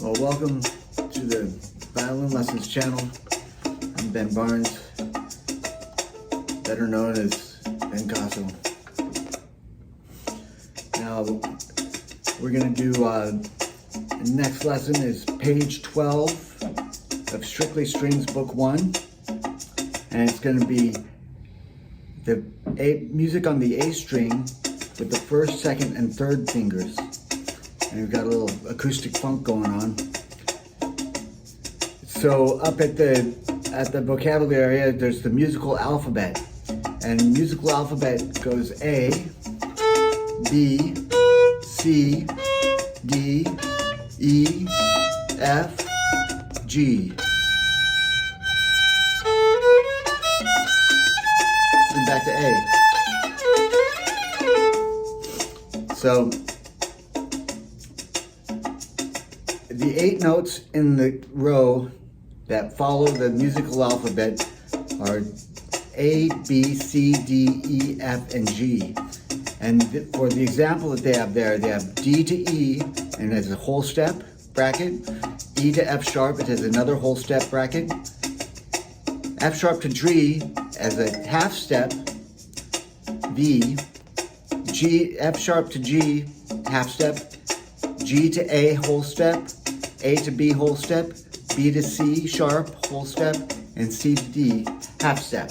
Well, welcome to the Violin Lessons channel. I'm Ben Barnes, better known as Bencasso. Now, we're going to do, the next lesson is page 12 of Strictly Strings Book 1. And it's going to be the music on the A string with the first, second, and third fingers. And we've got a little acoustic funk going on. So up at the vocabulary area, there's the musical alphabet. And musical alphabet goes A, B, C, D, E, F, G. And back to A. So the 8 notes in the row that follow the musical alphabet are A, B, C, D, E, F, and G. And for the example that they have there, they have D to E, and it has a whole step bracket. E to F sharp, it has another whole step bracket. F sharp to G as a half step. V, G, F sharp to G, half step. G to A, whole step. A to B, whole step. B to C, sharp, whole step. And C to D, half step.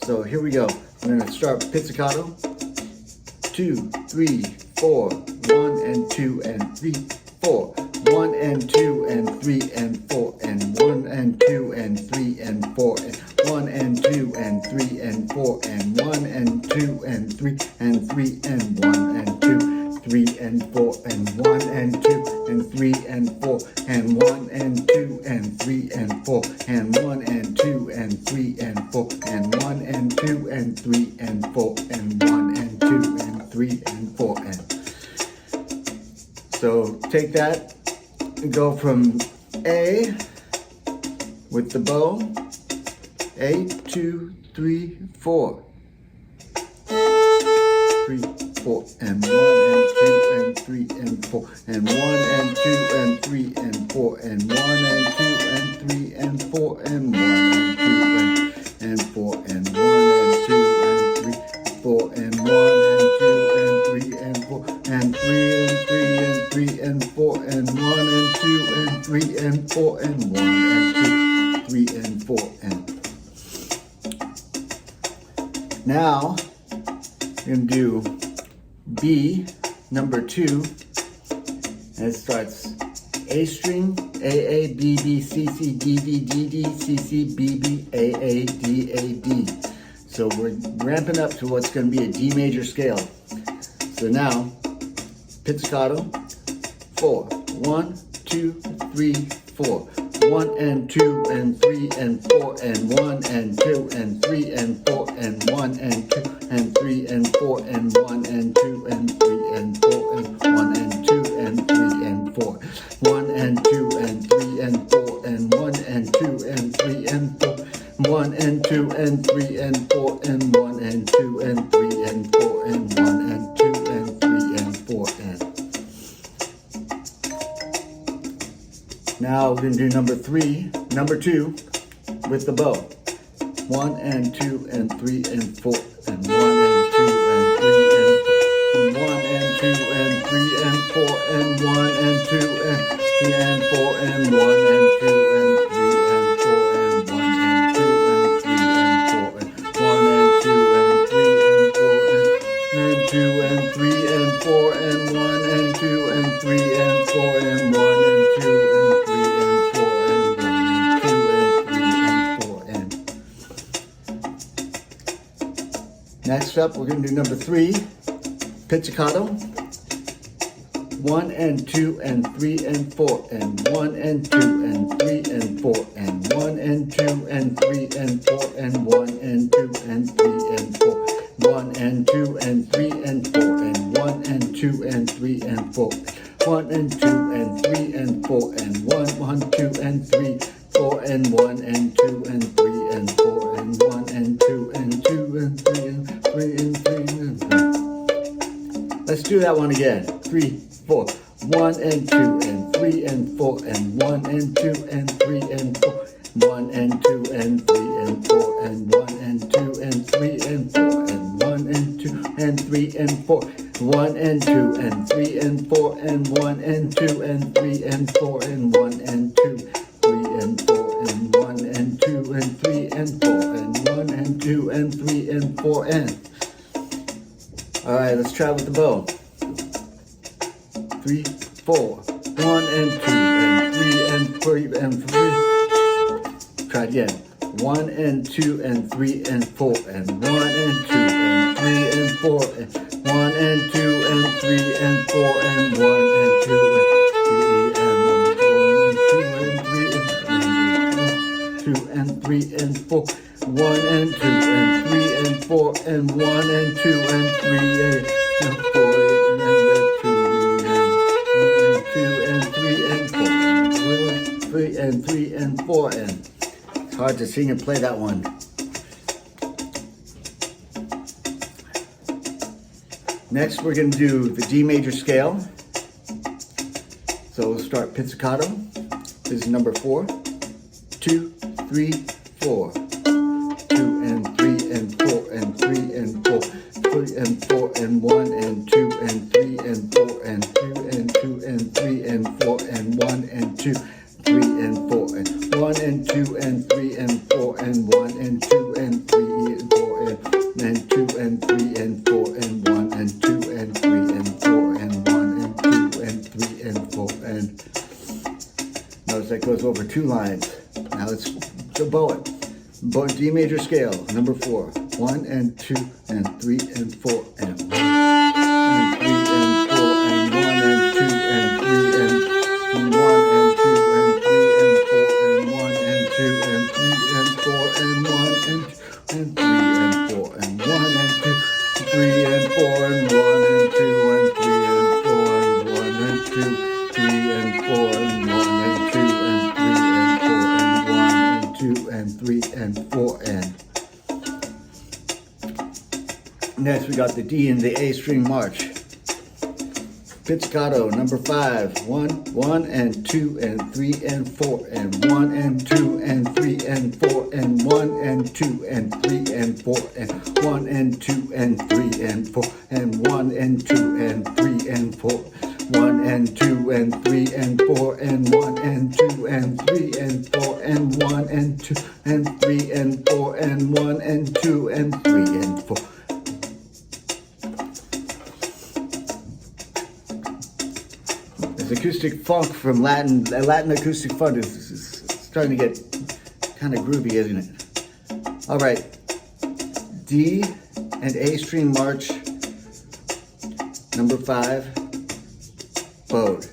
So here we go. We're going to start pizzicato. 2, 3, 4. 1 and 2 and 3, 4. 1 and 2 and 3 and 4. And 1 and 2 and 3 and 4. And 1 and 2 and 3 and 4. And 1 and 2 and 3 and 3 and 1 and 2. 3 and 4 and 1 and 2 and 3 and 4 and 1 and 2 and 3 and 4 and 1 and 2 and 3 and 4 and 1 and 2 and 3 and 4 and 1 and 2 and 3 and 4 and so take that and go from A with the bow. A, 2, 3, 4. 3, 4 and 1 and 2 and 3 and 4 and 1 and 2 and 3 and 4 and 1 and 2 and 3 and 4 and 1 and 2 and 4 and 1 and 2 and 3 and 4 and 1 and 2 and 3 and 4 and 3 and 3 and 3 and 4 and 1 and 2 and 3 and 4 and 1 and 2, 3 and 4 and now we're going to do B, number 2, and it starts A string, A, B, B, C, C, D, D, D, D, C, C, B, B, A, D, A, D. So we're ramping up to what's going to be a D major scale. So now, pizzicato, 4, 1, 2, 3, 4. 1 and 2 and 3 and 4 and 1 and 2 and 3 and 4 and 1 and 2 and 3 and 4 and 1 and 2 and 3 and 4 and 1 and 2 and 3 and 4. 1 and 2 and 3 and 4 and 1 and 2 and 3 and 4. 1 and 2 and 3 and 4 and 1 and 2 and 3 and 4 and 1 and 2 and 3 and 4 and now we're going to do number 2 with the bow. 1 and 2 and 3 and 4 and 1 and 2 and 3 and 4 1 and 2 and 3 and 4 and 1 and 2 and 3 and 4 and 1 and 2 and 3 and 4 and 1 and 2 and 3 and 4 and 1 and 2 and 3 and 4 and 2 and 3 and 4 and 1 and 2 and 3 and 4 and 1 and 2 and 3 and 4 and 1 and 2 and 3 and 4 and next up we're going to do number 3, pizzicato. 1 and 2 and 3 and 4 and 1 and 2 and 3 and 4 and 1 and 2 and 3 and 4 and 1 and 2 and 3 and 4. 1 and 2 and 3 and 4 and 1 and 2 and 3 and 4. 1 and 2 and 3 and 4 and 1, 2 and 3, 4 and 1 and 2 and 3 and 4 and 1 and 2 and 2 and 3 and 3 and 3 and 3. Let's do that one again. 3, 4. 1 and 2 and 3 3 and 4 and 1 and 2 and 3 and 4. 1 and 2 and 3 and 4 and 1 and 2 and 3 and 4 and 1 and 2 and 3 and 4. 1 and 2 and 3 and 4 and 1 and 2 and 3 and 4 and 1 and 2, 3 and 4 and 1 and 2 and 3 and 4 and 1 and 2 and 3 and 4 and. All right, let's try with the bow. 3, 4, 1 and 2 and 3 and 3 and 3. Try again. 1 and 2 and 3 and 4 and 1 and 2 and 3 and 4 and 1 and 2 and 3 and 4 and 1 and 2 and 3 and 4 1 and 2 and 3 and 4 and 1 and 2 and 3 and 4 and 2 and 3 and 3 and 4 and. It's hard to sing and play that one. Next, we're going to do the D major scale. So we'll start pizzicato. This is number 4. 2, 3, 4. 2 and 3 and 4 and 3 and 4. 3 and 4 and 1 and 2 and 3 and 4 and 2 and 2 and 3 and 4 and 1 and 2. 3 and 4 and 1 and 2 and 3 and 4 and 1 and 2 and 3 and 4 and 2 and 3 and 4 and 1 and 2 and 3 and 4 and 1 and 2 and 3 and 4 and. Notice that goes over 2 lines. Now let's bow it. Bow D major scale, number 4. 1 and 2 and 3 and 4 and 1 and 3 and 4 and 1 and 2 and 3 and 1 and 2 and 3 and 4 and 1 and 2 and 3 and 4 and 1 and 2 and 3 and 4 and 1 and 2, 3 and 4 and 1 and 2 and 3 and 4 and 1 and 2, 3 and 4 and 1 and 2 and 3 and 4 and 1 and 2 and 3 and 4 and. Next, we got the D and the A string march. Pizzicato, number 5. 1 and 2 and 3 and 4 and 1 and 2 and 3 and 4 and 1 and 2 and 3 and 4 and 1 and 2 and 3 and 4 and 1 and 2 and 3 and 4. 1 and 2 and 3 and 4 and 1 and 2 and 3 and 4 and 1 and 2 and 3 and 4 and 1 and 2 and 3 and 4. Acoustic funk from Latin acoustic funk is starting to get kind of groovy, isn't it? All right, D and A string march, number 5, bowed.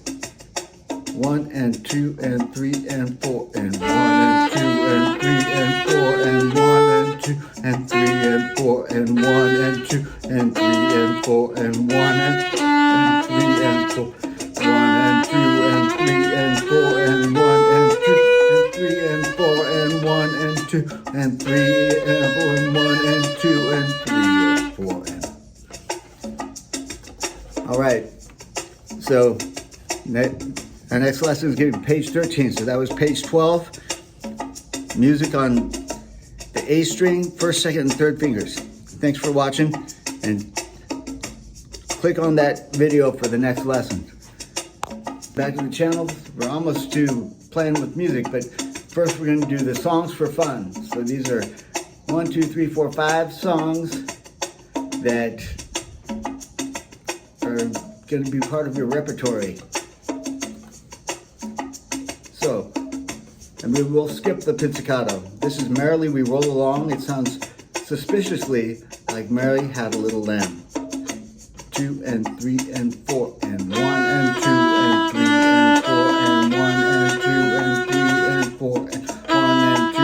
1 and 2 and 3 and 4 and 1 and 2 and 3 and 4 and 1 and 2 and 3 and 4 and 1 and 2 and 3 and 4 and 1 and 3 and 4. 1 and 2 and 3 and 4 and 1 and 2 and 3 and 4 and 1 and 2 and 3 and 4 and 1 and 2 and 3 and 4 and. All right. So our next lesson is going to be page 13. So that was page 12. Music on the A string, first, second, and third fingers. Thanks for watching, and click on that video for the next lesson. Back to the channel. We're almost to playing with music, but first we're going to do the songs for fun. So these are 1, 2, 3, 4, 5 songs that are going to be part of your repertory. So, and we will skip the pizzicato. This is Merrily We Roll Along. It sounds suspiciously like Mary Had a Little Lamb. 2 and 3 and 4 and 1 and 2 and 3 and 4 and 1 and 2 and 3 and 4 and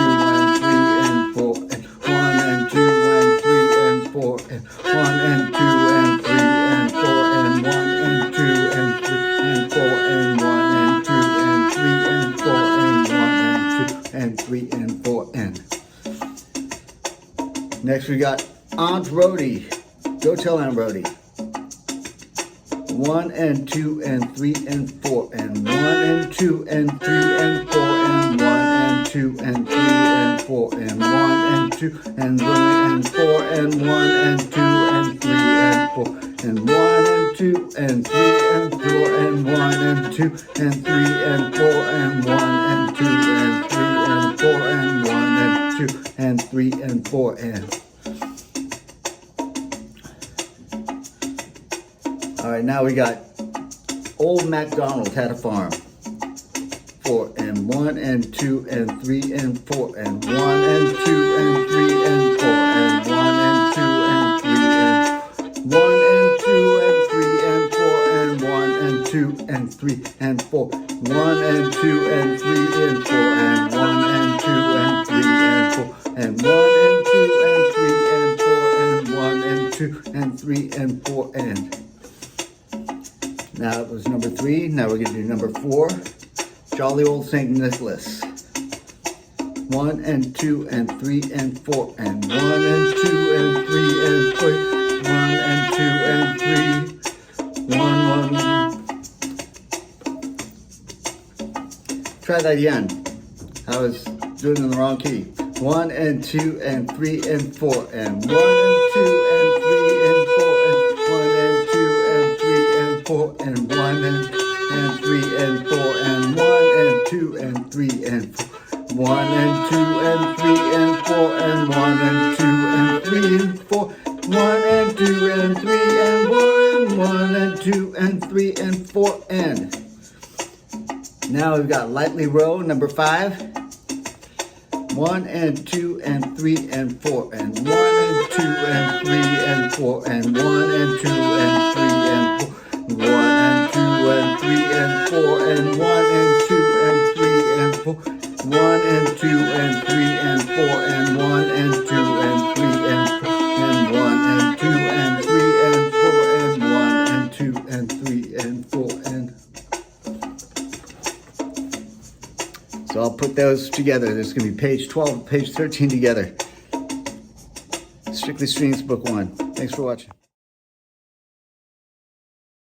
1 and 2 and 3 and 4 and 1 and 2 and 3 and 4 and 1 and 2 and 3 and 4 and 1 and 2 and 3 and 4 and 1 and 2 and 3 and 4 and 1 and 2 and 3 and 4 and. Next we got Aunt Rhody. Go tell Aunt Rhody. 1 and 2 and 3 and 4 and 1 and 2 and 3 and 4 and 1 and 2 and 3 and 4 and 1 and 2 and 3 and 4 and 1 and 2 and 3 and 4 and 1 and 2 and 3 and 4 and 1 and 2 and 3 and 4 and 1 and 2 and 3 and 4 and 1 and 2 and 3 and 4 and. All right, now we got Old MacDonald Had a Farm. 4 and 1 and 2 and 3 and 4 and 1 and 2 and 3 and 4 and 1 and 2 and 3 and 1 and 2 and 3 and 4 and 1 and 2 and 3 and 4 1 and 2 and 3 and 4 and 1 and 2 and 3 and 4 and 1 and 2 and 3 and 4 and 1 and 2 and 3 and 4 and. Now it was number 3. Now we're going to do number 4. Jolly Old St. Nicholas. 1 and 2 and 3 and 4 and 1 and 2 and 3 and 4. 1 and 2 and 3. 1, 1. Try that again. I was doing it in the wrong key. 1 and 2 and 3 and 4 and 1 and 2 and 3 and 4 and 1 and 2 and 3 and 4 and 1 and 3 and 4 and 1 and 2 and 3 and 4. 1 and 2 and 3 and 4 and 1 and 2 and 3 and 4. 1 and 2 and 3 and 4 and 1 and 2 and 3 and 4 and. Now we've got Lightly Row, number 5. 1 and 2 and 3 and 4 and 1 and 2 and 3 and 4 and 1 and 2 and 3 and 4. 1 and 2 and 3 and 4 and 1 and 2 and 3 and 4. 1 and 2 and 3 and 4 and 1 and 2 and 3 and 4 and 1 and 2 and 3 and 4 and 1 and 2 and 3 and 4 and. So I'll put those together. There's going to be page 12 and page 13 together. Strictly Strings, book 1. Thanks for watching.